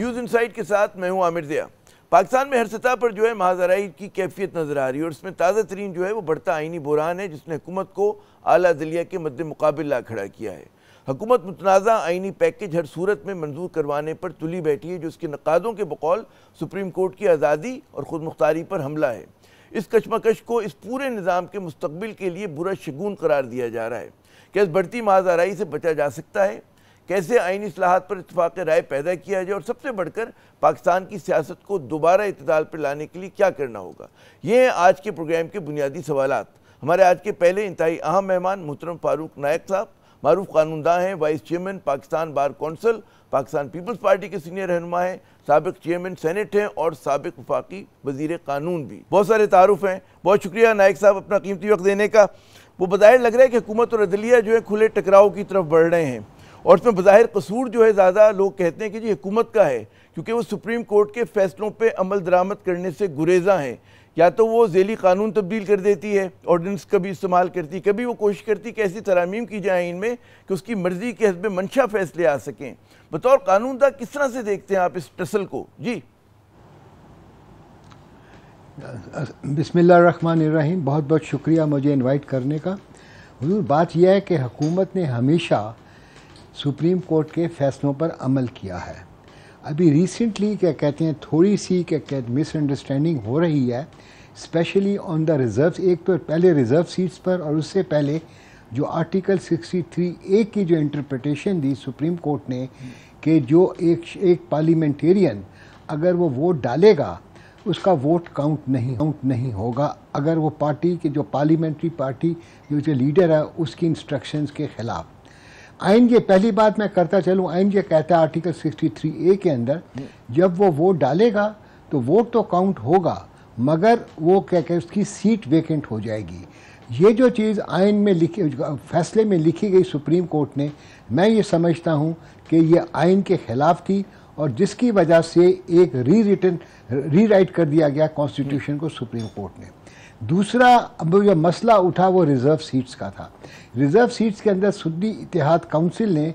News insight के साथ मैं हूं आमिर ज़िया। पाकिस्तान में हर सतह पर जो है महाज़राई की कैफियत नज़र आ रही है और इसमें ताज़ा तरीन जो है वो बढ़ता आइनी बुहरान है जिसने हुकूमत को आला अदलिया के मद्दे मुकाबिल ला खड़ा किया है। हुकूमत मुतनाज़ा आइनी पैकेज हर सूरत में मंजूर करवाने पर तुली बैठी है जो उसके नक़ादों के बकौल सुप्रीम कोर्ट की आज़ादी और ख़ुद मुख्तारी पर हमला है। इस कशमकश को इस पूरे निज़ाम के मुस्तकबिल के लिए बुरा शगुन करार दिया जा रहा है। क्या इस बढ़ती महाज़राई से बचा जा सकता है? कैसे आईनी इस्लाहात पर इत्तफाक़ राय पैदा किया जाए और सबसे बढ़कर पाकिस्तान की सियासत को दोबारा इत्तेदाल पर लाने के लिए क्या करना होगा, ये हैं आज के प्रोग्राम के बुनियादी सवालात। हमारे आज के पहले इंतहाई अहम मेहमान मोहतरम फारूक नायक साहब, मारूफ कानूनदां हैं, vice chairman Pakistan bar council, Pakistan peoples party के सीनियर रहनुमा हैं, साबिक चेयरमैन सेनेट हैं और साबिक वफाकी वजीर कानून भी। बहुत सारे तारुफ हैं। बहुत शुक्रिया नायक साहब अपना कीमती वक्त देने का। वो बज़ाहिर लग रहा है कि हुकूमत और अदलिया जो है खुले टकराव की तरफ बढ़ रहे हैं और उसमें बज़ाहिर कसूर जो है ज़्यादा लोग कहते हैं कि जी हुकूमत का है क्योंकि वो सुप्रीम कोर्ट के फैसलों पे अमल दरामद करने से गुरेज़ा हैं। या तो वो ज़ेली कानून तब्दील कर देती है, ऑर्डिनेंस कभी इस्तेमाल करती, कभी वो कोशिश करती कि ऐसी तरामीम की जाए इनमें कि उसकी मर्ज़ी के हस्ब मंशा फैसले आ सकें। बतौर कानूनदा किस तरह से देखते हैं आप इस टसल को? जी बिस्मिल्लाहिर्रहमानिर्रहीम। बहुत बहुत शुक्रिया मुझे इनवाइट करने का। हुजूर, बात यह है कि हुकूमत ने हमेशा सुप्रीम कोर्ट के फ़ैसलों पर अमल किया है। अभी रिसेंटली क्या कहते हैं थोड़ी सी क्या कहते हैं मिसअंडरस्टैंडिंग हो रही है, स्पेशली ऑन द रिज़र्व। एक तो पहले रिज़र्व सीट्स पर और उससे पहले जो आर्टिकल 63A की जो इंटरप्रिटेशन दी सुप्रीम कोर्ट ने कि जो एक पार्लियामेंटेरियन अगर वो वोट डालेगा उसका वोट काउंट नहीं होगा अगर वो पार्टी के जो पार्लियामेंट्री पार्टी जो लीडर है उसकी इंस्ट्रक्शंस के ख़िलाफ़। आइन ये पहली बात मैं करता चलूँ, आइन ये कहता है आर्टिकल 63A के अंदर जब वो वोट डालेगा तो वोट तो काउंट होगा मगर वो क्या कहते उसकी सीट वेकेंट हो जाएगी। ये जो चीज़ आइन में लिखी फैसले में लिखी गई सुप्रीम कोर्ट ने, मैं ये समझता हूँ कि ये आइन के ख़िलाफ़ थी और जिसकी वजह से एक रीराइट कर दिया गया कॉन्स्टिट्यूशन को सुप्रीम कोर्ट ने। दूसरा अब जो मसला उठा वो रिज़र्व सीट्स का था। रिज़र्व सीट्स के अंदर सुन्नी इत्तेहाद काउंसिल ने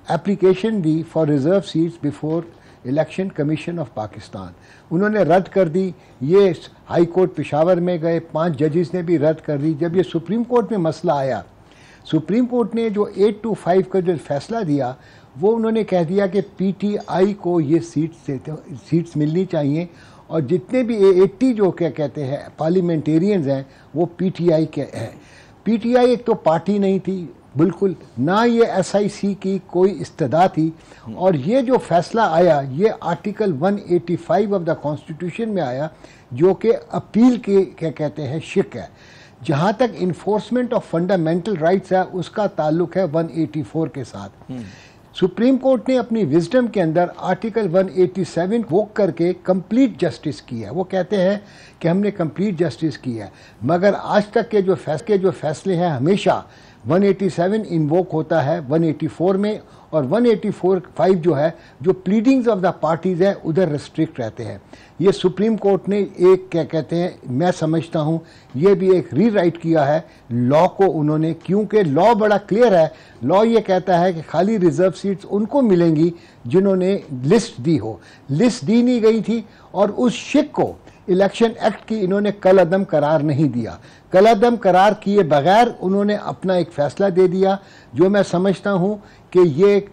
application the for reserve seats before election commission of Pakistan. उन्होंने रद्द कर दी। ये हाई कोर्ट पेशावर में गए, 5 जजेस ने भी रद्द कर दी। जब ये सुप्रीम कोर्ट में मसला आया, सुप्रीम कोर्ट ने जो 8-5 का जो फैसला दिया वो उन्होंने कह दिया कि पीटीआई को ये सीट्स मिलनी चाहिए और जितने भी 80 जो क्या कहते हैं पार्लियामेंटेरियंस हैं वो पीटीआई के हैं। पीटीआई एक तो पार्टी नहीं थी बिल्कुल, ना ये एसआईसी की कोई इस्तदा थी। और ये जो फैसला आया ये आर्टिकल 185 ऑफ द कॉन्स्टिट्यूशन में आया जो कि अपील के क्या कहते हैं शिक है। जहाँ तक इन्फोर्समेंट ऑफ फंडामेंटल राइट्स है उसका ताल्लुक है 184 के साथ। सुप्रीम कोर्ट ने अपनी विजडम के अंदर आर्टिकल 187 वोक करके कंप्लीट जस्टिस की है। वो कहते हैं कि हमने कंप्लीट जस्टिस की है मगर आज तक के जो फैसले हैं हमेशा 187 इन्वोक होता है 184 में और 184(5) जो है जो प्लीडिंग्स ऑफ द पार्टीज़ है उधर रिस्ट्रिक्ट रहते हैं। ये सुप्रीम कोर्ट ने एक क्या कहते हैं मैं समझता हूँ ये भी एक रीराइट किया है लॉ को उन्होंने, क्योंकि लॉ बड़ा क्लियर है। लॉ ये कहता है कि खाली रिज़र्व सीट्स उनको मिलेंगी जिन्होंने लिस्ट दी हो। लिस्ट दी नहीं गई थी और उस शिक को इलेक्शन एक्ट की इन्होंने कलअदम करार नहीं दिया। कलअदम करार किए बगैर उन्होंने अपना एक फ़ैसला दे दिया जो मैं समझता हूँ कि ये एक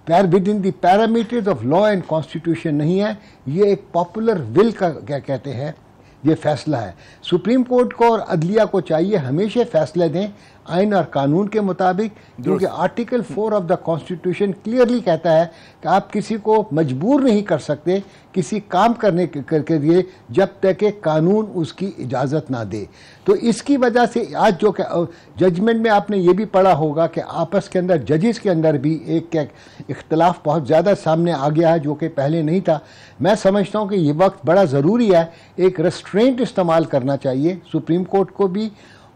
with in the parameters of law and constitution नहीं है, ये एक पॉपुलर विल का क्या कहते हैं ये फैसला है। सुप्रीम कोर्ट को और अदलिया को चाहिए हमेशा फैसले दें आइन और कानून के मुताबिक, क्योंकि article 4 of the constitution clearly कहता है कि आप किसी को मजबूर नहीं कर सकते किसी काम करने के लिए जब तक कि कानून उसकी इजाज़त ना दे। तो इसकी वजह से आज जो जजमेंट में आपने ये भी पढ़ा होगा कि आपस के अंदर जजेस के अंदर भी एक इख्तलाफ बहुत ज़्यादा सामने आ गया है जो कि पहले नहीं था। मैं समझता हूँ कि ये वक्त बड़ा ज़रूरी है, एक रेस्ट्रेंट इस्तेमाल करना चाहिए सुप्रीम कोर्ट को भी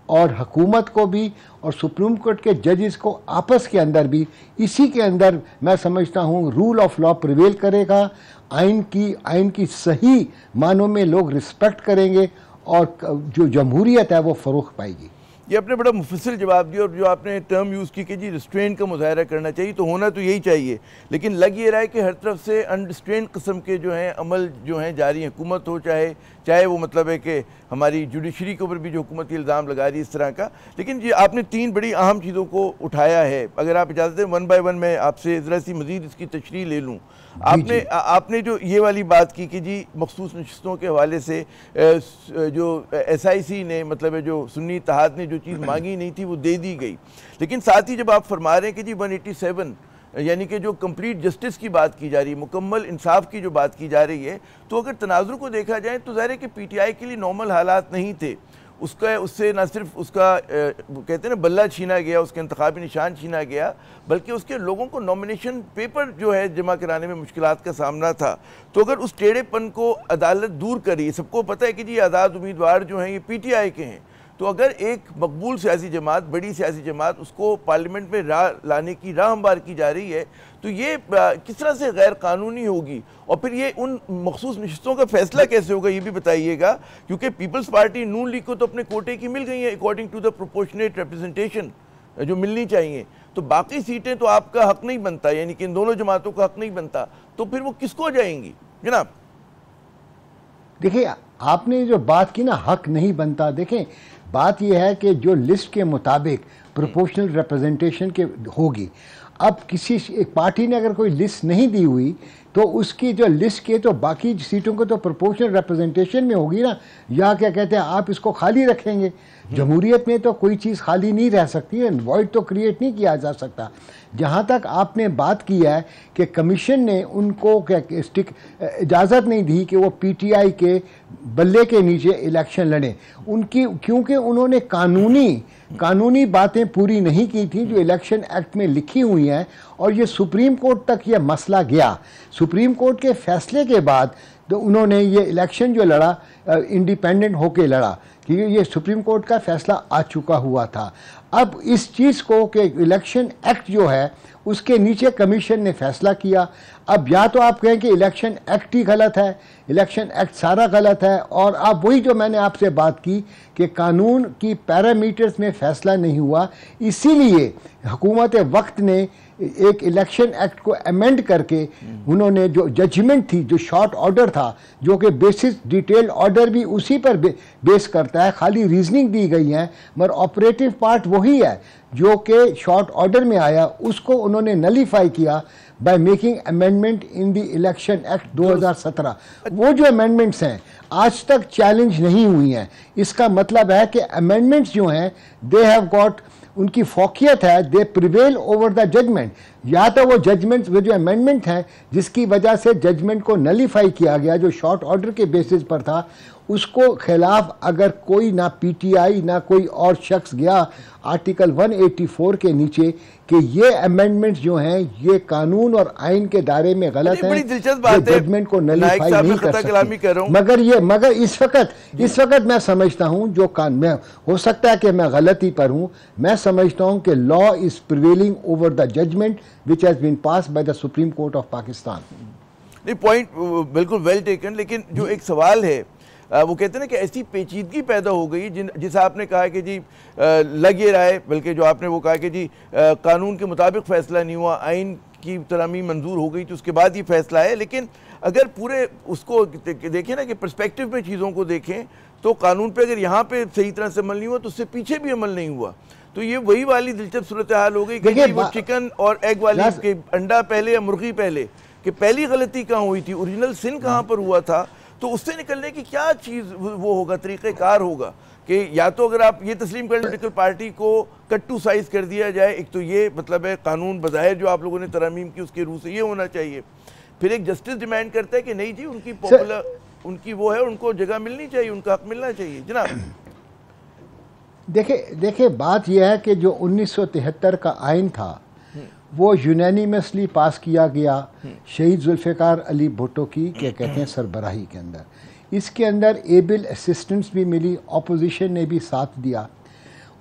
और हुकूमत को भी और सुप्रीम कोर्ट के जजेस को आपस के अंदर भी। इसी के अंदर मैं समझता हूँ रूल ऑफ लॉ प्रिवेल करेगा, आइन की सही मानों में लोग रिस्पेक्ट करेंगे और जो जमहूरियत है वो फ़रोग़ पाएगी। ये आपने बड़ा मुफस्सिल जवाब दिया, और जो आपने टर्म यूज़ की कि जी रिस्ट्रेंट का मुजाहरा करना चाहिए, तो होना तो यही चाहिए, लेकिन लग ये रहा है कि हर तरफ से अनरिस्ट्रेंट किस्म के जो हैं अमल जो हैं जारी हैं, हुकूमत हो चाहे वो मतलब है कि हमारी जुडिशरी के ऊपर भी जो हुकूमत इल्ज़ाम लगा रही है इस तरह का। लेकिन जी आपने 3 बड़ी अहम चीज़ों को उठाया है, अगर आप इजाज़त दें 1 बाय 1 मैं आपसे ज़रा सी मज़ीद इसकी तशरीह ले लूँ। आपने जो ये वाली बात की कि जी मखसूस नशिस्तों के हवाले से जो SIC ने मतलब है जो सुन्नी इत्तेहाद ने जो चीज़ मांगी नहीं थी वो दे दी गई, लेकिन साथ ही जब आप फरमा रहे हैं कि जी 187 यानी कि जो कंप्लीट जस्टिस की बात की जा रही है, मुकम्मल इंसाफ की जो बात की जा रही है, तो अगर तनाजुर को देखा जाए तो ज़ाहिर है कि PTI के लिए नॉर्मल हालात नहीं थे। उससे ना सिर्फ उसका कहते हैं ना बल्ला छीना गया, उसके इंतखाबी निशान छीना गया, बल्कि उसके लोगों को नॉमिनेशन पेपर जो है जमा कराने में मुश्किलात का सामना था। तो अगर उस टेढ़ेपन को अदालत दूर करी, सबको पता है कि जी आज़ाद उम्मीदवार जो हैं ये PTI के हैं, तो अगर एक मकबूल सियासी जमात, बड़ी सियासी जमात, उसको पार्लियामेंट में लाने की राह हमवार की जा रही है, तो ये किस तरह से गैर कानूनी होगी, और फिर ये उन मखसूस नशिस्तों का फैसला कैसे होगा ये भी बताइएगा, क्योंकि पीपल्स पार्टी नून लीग को तो अपने कोटे की मिल गई है according to the proportionate representation जो मिलनी चाहिए, तो बाकी सीटें तो आपका हक नहीं बनता, यानी कि इन दोनों जमातों का हक नहीं बनता, तो फिर वो किसको जाएंगी जनाब? देखिए, आपने जो बात की ना हक नहीं बनता, देखें बात यह है कि जो लिस्ट के मुताबिक प्रोपोर्शनल रिप्रेजेंटेशन के होगी, अब किसी एक पार्टी ने अगर कोई लिस्ट नहीं दी हुई तो उसकी जो लिस्ट के तो बाकी सीटों को तो प्रोपोर्शनल रिप्रेजेंटेशन में होगी ना, या क्या कहते हैं आप इसको खाली रखेंगे। जमहूरियत में तो कोई चीज़ खाली नहीं रह सकती है, वॉइड तो क्रिएट नहीं किया जा सकता। जहाँ तक आपने बात की है कि कमीशन ने उनको इजाज़त नहीं दी कि वो PTI के बल्ले के नीचे इलेक्शन लड़ें, उनकी क्योंकि उन्होंने कानूनी बातें पूरी नहीं की थी जो इलेक्शन एक्ट में लिखी हुई हैं, और ये सुप्रीम कोर्ट तक ये मसला गया। सुप्रीम कोर्ट के फैसले के बाद तो उन्होंने ये इलेक्शन जो लड़ा इंडिपेंडेंट होके लड़ा, क्योंकि ये सुप्रीम कोर्ट का फैसला आ चुका हुआ था। अब इस चीज़ को कि इलेक्शन एक्ट जो है उसके नीचे कमीशन ने फैसला किया। अब या तो आप कहें कि इलेक्शन एक्ट ही गलत है, इलेक्शन एक्ट सारा गलत है, और अब वही जो मैंने आपसे बात की कि कानून की पैरामीटर्स में फैसला नहीं हुआ, इसीलिए हुकूमत वक्त ने एक इलेक्शन एक्ट को अमेंड करके उन्होंने जो जजमेंट थी, जो शॉर्ट ऑर्डर था, जो कि बेसिस डिटेल ऑर्डर भी उसी पर बेस करता है, खाली रीजनिंग दी गई है, मगर ऑपरेटिव पार्ट वही है जो कि शॉर्ट ऑर्डर में आया, उसको उन्होंने नलीफाई किया by making amendment in the election act 2017। वो जो अमेंडमेंट्स हैं आज तक चैलेंज नहीं हुई हैं। इसका मतलब है कि अमेंडमेंट्स जो हैं दे हैव गॉट, उनकी फौकियत है, दे प्रिवेल ओवर द जजमेंट। या तो वो जजमेंट्स, वो जो अमेंडमेंट हैं जिसकी वजह से जजमेंट को नलीफाई किया गया, जो शॉर्ट ऑर्डर के बेसिस पर था, उसको खिलाफ अगर कोई ना PTI ना कोई और शख्स गया आर्टिकल 184 के नीचे कि ये अमेंडमेंट्स जो हैं ये कानून और आइन के दायरे में गलत हैं, जजमेंट को नलीफाई नहीं कर सकती। मगर इस वक्त मैं समझता हूं, जो मैं हो सकता है कि मैं गलती पर हूं, मैं समझता हूं कि law is prevailing over the judgment which has been passed by the supreme court of Pakistan. नहीं, पॉइंट बिल्कुल वेल टेकन, लेकिन जो एक सवाल है वो कहते हैं ना कि ऐसी पेचीदगी पैदा हो गई जिस आपने कहा कि जी लग ये रहा है, बल्कि जो आपने वो कहा कि जी कानून के मुताबिक फ़ैसला नहीं हुआ, आइन की तरामी मंजूर हो गई तो उसके बाद ये फैसला है। लेकिन अगर पूरे उसको देखें ना कि पर्सपेक्टिव में चीज़ों को देखें तो कानून पे अगर यहाँ पे सही तरह से अमल नहीं हुआ तो उससे पीछे भी अमल नहीं हुआ, तो ये वही वाली दिलचस्प सूरत हाल हो गई कि वो चिकन और एग वाली के अंडा पहले या मुर्गी पहले, कि पहली गलती कहाँ हुई थी, ओरिजिनल सिन कहाँ पर हुआ था। तो उससे निकलने की क्या चीज़ वो होगा, तरीक़ेकार होगा कि या तो अगर आप ये तस्लीम करें पॉलिटिकल पार्टी को कट टू साइज़ कर दिया जाए, एक तो ये मतलब है कानून बज़ाहिर जो आप लोगों ने तरमीम की उसके रूह से ये होना चाहिए, फिर एक जस्टिस डिमांड करता है कि नहीं जी उनकी पॉपुलर उनकी वो है, उनको जगह मिलनी चाहिए, उनका हक मिलना चाहिए। जनाब देखिए बात यह है कि जो 1973 का आइन था वो यूनानिमसली पास किया गया शहीद जुल्फ़िकार अली भुट्टो की क्या कहते हैं सरबराही के अंदर। इसके अंदर एबल असिस्टेंस भी मिली, अपोजिशन ने भी साथ दिया।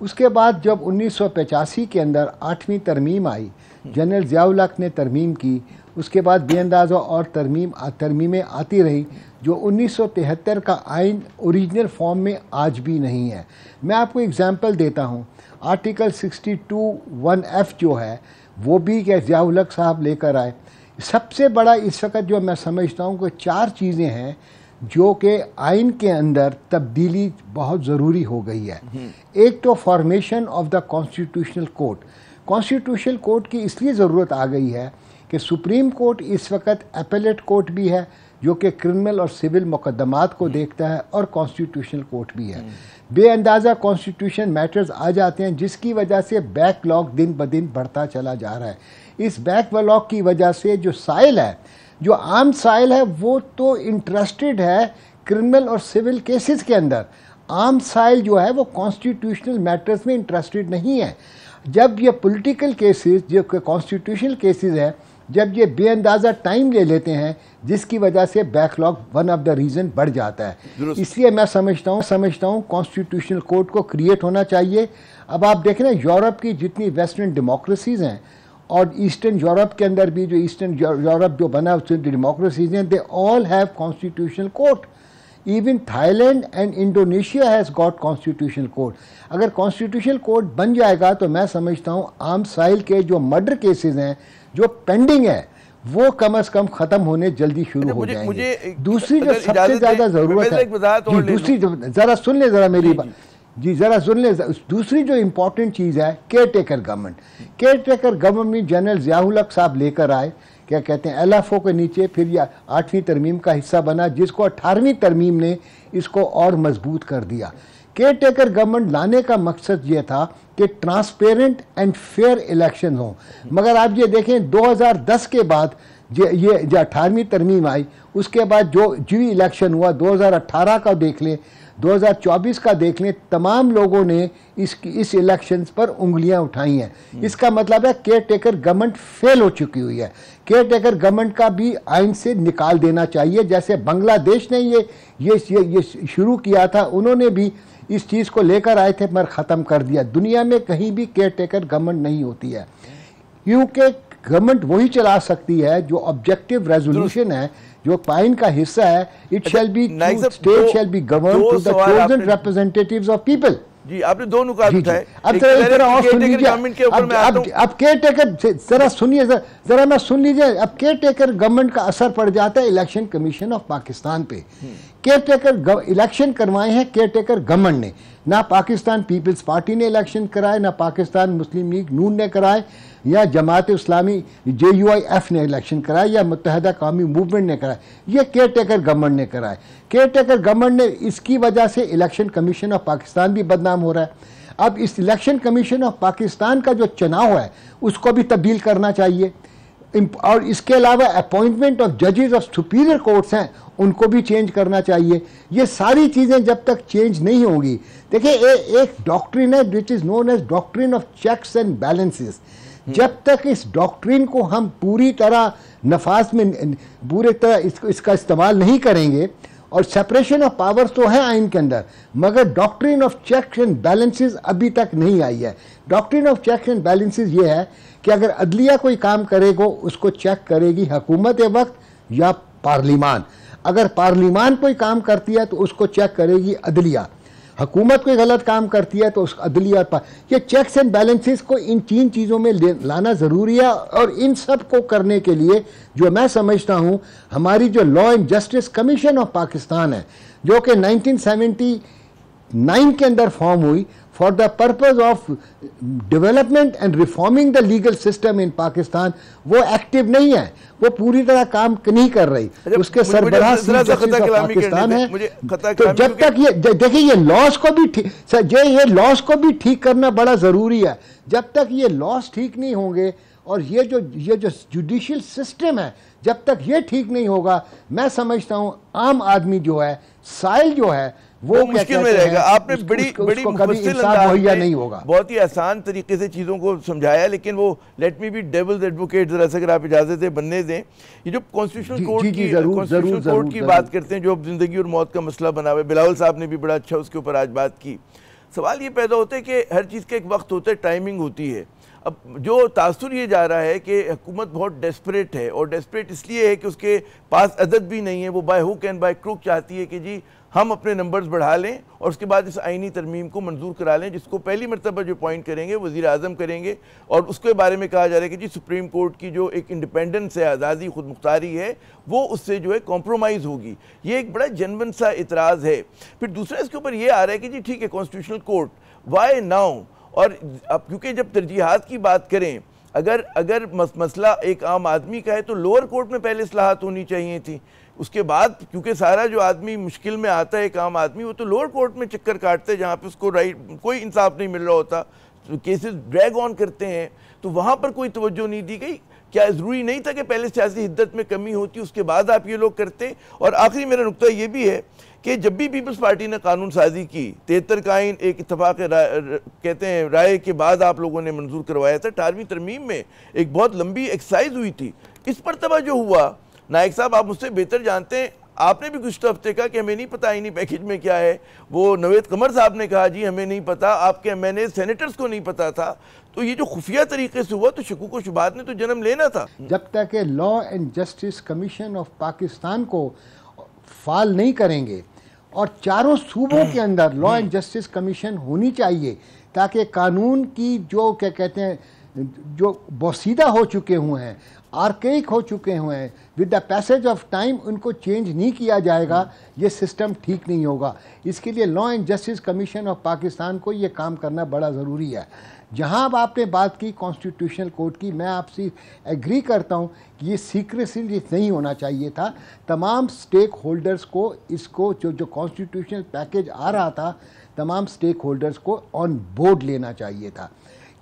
उसके बाद जब 1985 के अंदर 8वीं तरमीम आई जनरल ज़ियाउल हक ने तरमीम की, उसके बाद बेअंदाज़ा और तरमीमें आती रही, जो 1973 का आइन ओरिजिनल फॉर्म में आज भी नहीं है। मैं आपको एग्जांपल देता हूँ, आर्टिकल 62(1)(f जो है वो भी क्या ज़ियाउल हक साहब लेकर आए। सबसे बड़ा इस वक्त जो मैं समझता हूँ कि 4 चीज़ें हैं जो कि आइन के अंदर तब्दीली बहुत ज़रूरी हो गई है। एक तो formation of the constitutional court. Constitutional court की इसलिए ज़रूरत आ गई है कि सुप्रीम कोर्ट इस वक्त अपीलेट कोर्ट भी है जो कि क्रिमिनल और सिविल मुकदमात को देखता है, और कॉन्स्टिट्यूशनल कोर्ट भी है। बेअंदाज़ा कॉन्स्टिट्यूशन मैटर्स आ जाते हैं जिसकी वजह से बैकलॉग दिन ब दिन बढ़ता चला जा रहा है। इस बैकलॉग की वजह से जो साइल है, जो आम साइल है, वो तो इंटरेस्टेड है क्रिमिनल और सिविल केसेस के अंदर। आम साइल जो है वो कॉन्स्टिट्यूशनल मैटर्स में इंटरेस्टेड नहीं है। जब ये पॉलिटिकल केसेस, जो कॉन्स्टिट्यूशनल केसेस है, जब ये बेअंदाज़ा टाइम ले लेते हैं जिसकी वजह से backlog one of the reason बढ़ जाता है। इसलिए मैं समझता हूँ कॉन्स्टिट्यूशनल कोर्ट को क्रिएट होना चाहिए। अब आप देख रहे हैं यूरोप की जितनी वेस्टर्न डेमोक्रेसीज़ हैं और ईस्टर्न यूरोप के अंदर भी जो ईस्टर्न यूरोप जो बना उसमें डेमोक्रेसीज हैं, they all have constitutional court. Even Thailand and Indonesia has got constitutional court. अगर कॉन्स्टिट्यूशनल कोर्ट बन जाएगा तो मैं समझता हूँ आम साइल के जो मर्डर केसेस हैं जो पेंडिंग है वो कम से कम ख़त्म होने जल्दी शुरू हो जाएंगे। दूसरी जो सबसे ज़्यादा ज़रूरत है, दूसरी ज़रा सुन ले ज़रा मेरी बात जी, ज़रा सुन ले। दूसरी जो इम्पोर्टेंट चीज़ है care taker government. Care taker government general Ziaul हक साहब लेकर आए, क्या कहते हैं, LFO के नीचे, फिर यह 8वीं तरमीम का हिस्सा बना जिसको 18वीं तरमीम ने इसको और मजबूत कर दिया। केयर टेकर गवर्नमेंट लाने का मकसद ये था कि ट्रांसपेरेंट एंड फेयर इलेक्शन हो। मगर आप ये देखें 2010 के बाद ये जो 18वीं तरमीम आई, उसके बाद जो इलेक्शन हुआ 2018 का देख लें, 2024 का देख लें, तमाम लोगों ने इस इलेक्शंस पर उंगलियां उठाई हैं। इसका मतलब है केयर टेकर गवर्नमेंट फेल हो चुकी हुई है। केयर टेकर गवर्नमेंट का भी आइन से निकाल देना चाहिए। जैसे बांग्लादेश ने ये शुरू किया था, उन्होंने भी इस चीज़ को लेकर आए थे मगर ख़त्म कर दिया। दुनिया में कहीं भी केयर टेकर गवर्नमेंट नहीं होती है, क्योंकि गवर्नमेंट वही चला सकती है जो ऑब्जेक्टिव रेजोल्यूशन है, जो आइन का हिस्सा है। It shall be state shall be govern to the chosen representatives of people. जी, आपने 2 नुकात उठाए। अब जरा और सुन लीजिए, अब केयर टेकर जरा सुनिए, जरा मैं सुन लीजिए। अब केयर टेकर गवर्नमेंट का असर पड़ जाता है इलेक्शन कमीशन ऑफ पाकिस्तान पे। केयर टेकर इलेक्शन करवाए हैं केयर टेकर गवर्नमेंट ने, ना पाकिस्तान पीपल्स पार्टी ने इलेक्शन कराए, ना पाकिस्तान मुस्लिम लीग नून ने कराए, या जमात इस्लामी JUIF ने इलेक्शन कराए, या मुत्तहदा कौमी मूवमेंट ने कराए। ये केयर टेकर गवर्नमेंट ने कराए। केयर टेकर गवर्नमेंट ने, इसकी वजह से इलेक्शन कमीशन ऑफ पाकिस्तान भी बदनाम हो रहा है। अब इस इलेक्शन कमीशन ऑफ पाकिस्तान का जो चुनाव है उसको भी तब्दील करना चाहिए, और इसके अलावा अपॉइंटमेंट ऑफ जजेस ऑफ सुपीरियर कोर्ट्स हैं उनको भी चेंज करना चाहिए। ये सारी चीज़ें जब तक चेंज नहीं होंगी, देखिए एक डॉक्ट्रिन है which is known as doctrine of checks and balances. जब तक इस डॉक्ट्रिन को हम पूरी तरह नफाज में पूरी तरह इसका इस्तेमाल नहीं करेंगे, और सेपरेशन ऑफ पावर्स तो है आइन के अंदर, मगर doctrine of checks and balances अभी तक नहीं आई है। Doctrine of checks and balances ये है कि अगर अदलिया कोई काम करेगा उसको चेक करेगी हुकूमत वक्त या पार्लिमान। अगर पार्लिमान कोई काम करती है तो उसको चेक करेगी अदलिया। हुकूमत कोई गलत काम करती है तो उस अदलिया पर, ये चेक्स एंड बैलेंसेस को इन 3 चीज़ों में लाना ज़रूरी है। और इन सब को करने के लिए जो मैं समझता हूँ, हमारी जो law and justice commission of Pakistan है, जो कि 1979 के अंदर फॉर्म हुई for the purpose of development and reforming the legal system in Pakistan, वो एक्टिव नहीं है, वो पूरी तरह काम नहीं कर रही। उसके सरबराह पाकिस्तान है। तो जब तक ये देखिए, ये लॉस को भी ये लॉस को भी ठीक करना बड़ा ज़रूरी है। जब तक ये लॉस ठीक नहीं होंगे और ये जो जुडिशियल सिस्टम है, जब तक ये ठीक नहीं होगा, मैं समझता हूँ आम आदमी जो है, साइल जो है, वो मुश्किल में रहेगा। आपने बड़ी मुफस्सिल अंदाज में नहीं होगा, बहुत ही आसान तरीके से चीज़ों को समझाया। लेकिन वो let me be devil's advocate जरा सा, अगर आप इजाज़त है बनने दें। ये जो कॉन्स्टिट्यूशनल कोर्ट की बात करते हैं, जो अब जिंदगी और मौत का मसला बना हुआ है, बिलावल साहब ने भी बड़ा अच्छा उसके ऊपर आज बात की। सवाल ये पैदा होता है कि हर चीज़ का एक वक्त होता है, टाइमिंग होती है। अब जो तासुर ये जा रहा है कि हुकूमत बहुत डेस्परेट है, और डेस्परेट इसलिए है कि उसके पास अदद भी नहीं है। वो by hook and by crook चाहती है कि जी हम अपने नंबर्स बढ़ा लें और उसके बाद इस आइनी तरमीम को मंजूर करा लें, जिसको पहली मरतबा जो पॉइंट करेंगे वज़ीर आज़म करेंगे। और उसके बारे में कहा जा रहा है कि जी सुप्रीम कोर्ट की जो एक इंडिपेंडेंस है, आज़ादी खुद मुख्तारी है, वो उससे जो है कॉम्प्रोमाइज़ होगी। ये एक बड़ा जनवन सा इतराज़ है। फिर दूसरा इसके ऊपर ये आ रहा है कि जी ठीक है कॉन्स्टिट्यूशनल कोर्ट, वाई नाउ? और अब क्योंकि जब तरजीहात की बात करें, अगर मसला एक आम आदमी का है तो लोअर कोर्ट में पहले इस्लाहात होनी चाहिए थी। उसके बाद क्योंकि सारा जो आदमी मुश्किल में आता है, एक आम आदमी, वो तो लोअर कोर्ट में चक्कर काटते हैं जहाँ पे उसको कोई इंसाफ नहीं मिल रहा होता, तो केसेस ड्रैग ऑन करते हैं, तो वहाँ पर कोई तवज्जो नहीं दी गई। क्या ज़रूरी नहीं था कि पहले सियासी हिद्दत में कमी होती उसके बाद आप ये लोग करते? और आखिरी मेरा नुक्ता ये भी है कि जब भी पीपल्स पार्टी ने कानून साजी की, 73 का आइन एक इत्तफाक कहते हैं राय के बाद आप लोगों ने मंजूर करवाया था। 18वीं तरमीम में एक बहुत लंबी एक्सरसाइज हुई थी। इस पर तबा जो हुआ, नायक साहब आप मुझसे बेहतर जानते हैं, आपने भी कुछ हफ्ते कहा कि हमें नहीं पता आईनी पैकेज में क्या है। वो नवेद कमर साहब ने कहा जी हमें नहीं पता, आपके एमएनए सेनेटर्स को नहीं पता था। तो ये जो खुफिया तरीके से हुआ, तो शकूक व शुबात ने तो जन्म लेना था। जब तक law and justice commission of Pakistan को फाल नहीं करेंगे, और चारों सूबों के अंदर लॉ एंड जस्टिस कमीशन होनी चाहिए, ताकि कानून की जो क्या कहते हैं, जो बोसीदा हो चुके हुए हैं, आर्केइक हो चुके हुए हैं, with the passage of time उनको चेंज नहीं किया जाएगा, ये सिस्टम ठीक नहीं होगा। इसके लिए law and justice commission of Pakistan को ये काम करना बड़ा ज़रूरी है। जहां अब आपने बात की कॉन्स्टिट्यूशनल कोर्ट की, मैं आपसे एग्री करता हूं कि ये सीक्रेसी नहीं होना चाहिए था। तमाम स्टेक होल्डर्स को इसको जो कॉन्स्टिट्यूशनल पैकेज आ रहा था, तमाम स्टेक होल्डर्स को ऑन बोर्ड लेना चाहिए था।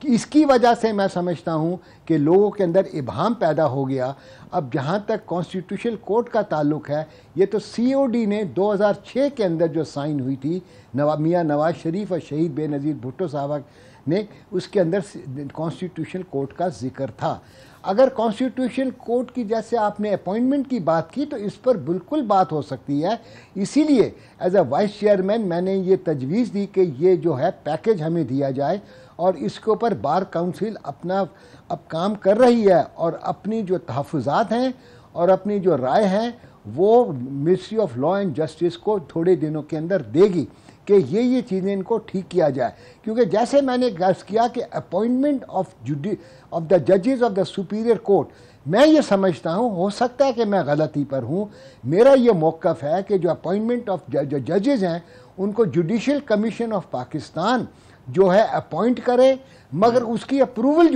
कि इसकी वजह से मैं समझता हूँ कि लोगों के अंदर इबाहम पैदा हो गया। अब जहाँ तक कॉन्स्टिट्यूशनल कोर्ट का ताल्लुक है, ये तो COD ने 2006 के अंदर जो साइन हुई थी, मियाँ नवाज शरीफ और शहीद बेनज़ीर भुट्टो साहब ने, उसके अंदर कॉन्स्टिट्यूशनल कोर्ट का जिक्र था। अगर कॉन्स्टिट्यूशनल कोर्ट की जैसे आपने अपॉइंटमेंट की बात की, तो इस पर बिल्कुल बात हो सकती है। इसीलिए एज अ वाइस चेयरमैन मैंने ये तजवीज़ दी कि ये जो है पैकेज हमें दिया जाए, और इसके ऊपर बार काउंसिल अपना अब काम कर रही है, और अपनी जो तहफ़्फ़ुज़ात हैं और अपनी जो राय हैं वो ministry of law and justice को थोड़े दिनों के अंदर देगी कि ये चीज़ें इनको ठीक किया जाए। क्योंकि जैसे मैंने गर्ज किया कि अपॉइंटमेंट ऑफ द जजेस ऑफ द सुपीरियर कोर्ट, मैं ये समझता हूँ, हो सकता है कि मैं गलती पर हूँ, मेरा ये मौक़िफ़ है कि जो अपॉइंटमेंट ऑफ जो जजेस हैं उनको जुडिशल कमीशन ऑफ पाकिस्तान जो है अपॉइंट करे, मगर उसकी अप्रूवल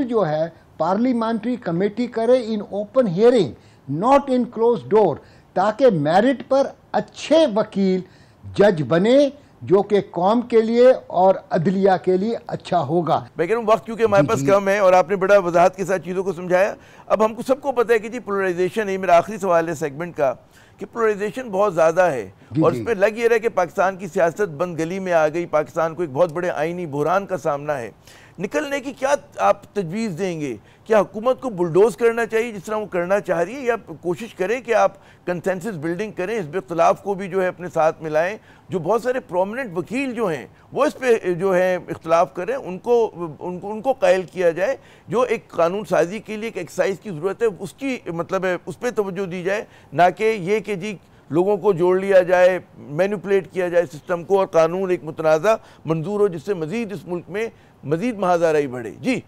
जो है पार्लियामेंट्री कमेटी करे in open hearing, not in close door, ताकि मेरिट पर अच्छे वकील जज बने जो कि कौम के लिए और अदलिया के लिए अच्छा होगा। मैं कह रहा हूँ वक्त क्योंकि हमारे पास कम है और आपने बड़ा वजाहत के साथ चीज़ों को समझाया। अब हमको सबको पता है कि जी पोलराइजेशन है, मेरा आखिरी सवाल है सेगमेंट का, कि पोलराइजेशन बहुत ज़्यादा है और इस पर लग ये रहा है कि पाकिस्तान की सियासत बंद गली में आ गई, पाकिस्तान को एक बहुत बड़े आइनी बुहरान का सामना है। निकलने की क्या आप तजवीज़ देंगे? क्या हुकूमत को बुलडोज करना चाहिए जिस तरह वो करना चाह रही है, या कोशिश करें कि आप कंसेंसस बिल्डिंग करें, इस इख्तलाफ को भी जो है अपने साथ मिलाएं? जो बहुत सारे प्रोमिनेंट वकील जो हैं वो इस पे जो है इख्तलाफ करें, उनको कायल किया जाए। जो एक कानून साजी के लिए एक एक्सरसाइज की ज़रूरत है, उसकी मतलब है उस पर तवज्जो दी जाए, ना कि ये कि जी लोगों को जोड़ लिया जाए, मैनिपुलेट किया जाए सिस्टम को, और कानून एक मुतनाज़ा मंजूर हो जिससे मज़ीद इस मुल्क में मज़ीद महाज़ाराई बढ़े। जी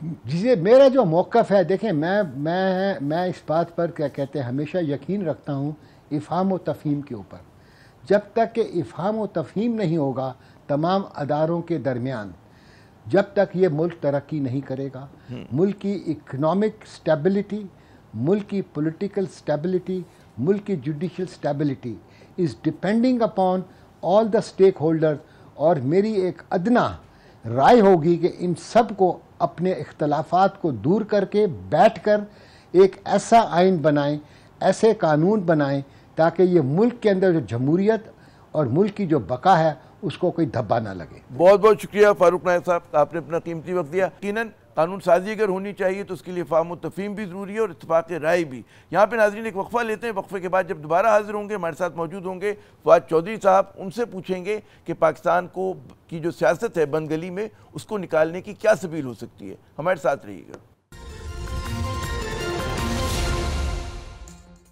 जिसे मेरा जो मौक़िफ़ है, देखें मैं इस बात पर क्या कहते हैं हमेशा यकीन रखता हूँ इफ़हाम व तफ़हीम के ऊपर। जब तक कि इफ़हाम व तफ़हीम नहीं होगा तमाम अदारों के दरमियान, जब तक ये मुल्क तरक्की नहीं करेगा। मुल्क की इकनॉमिक स्टेबिलिटी, मुल्क की पॉलिटिकल स्टेबिलिटी, मुल्क की judicial stability is depending upon all the stakeholders. और मेरी एक अदना राय होगी कि इन सब को अपने इख्तलाफात को दूर करके बैठ कर एक ऐसा आइन बनाएं, ऐसे कानून बनाएं, ताकि ये मुल्क के अंदर जो जमहूरियत और मुल्क की जो बका है उसको कोई धब्बा ना लगे। बहुत बहुत शुक्रिया फारूक नायक साहब, आपने अपना कीमती वक्त दिया। यकीनन कानून साजी अगर होनी चाहिए तो उसके लिए फ़ाहम व तफ़हीम भी ज़रूरी है और इत्तफ़ाक़ राय भी। यहाँ पे नाज़रीन एक वक्फ़ा लेते हैं, वक्फ़े के बाद जब दोबारा हाज़िर होंगे हमारे साथ मौजूद होंगे फवाद चौधरी साहब, उनसे पूछेंगे कि पाकिस्तान को की जो सियासत है बंद गली में उसको निकालने की क्या सबील हो सकती है। हमारे साथ रहिएगा।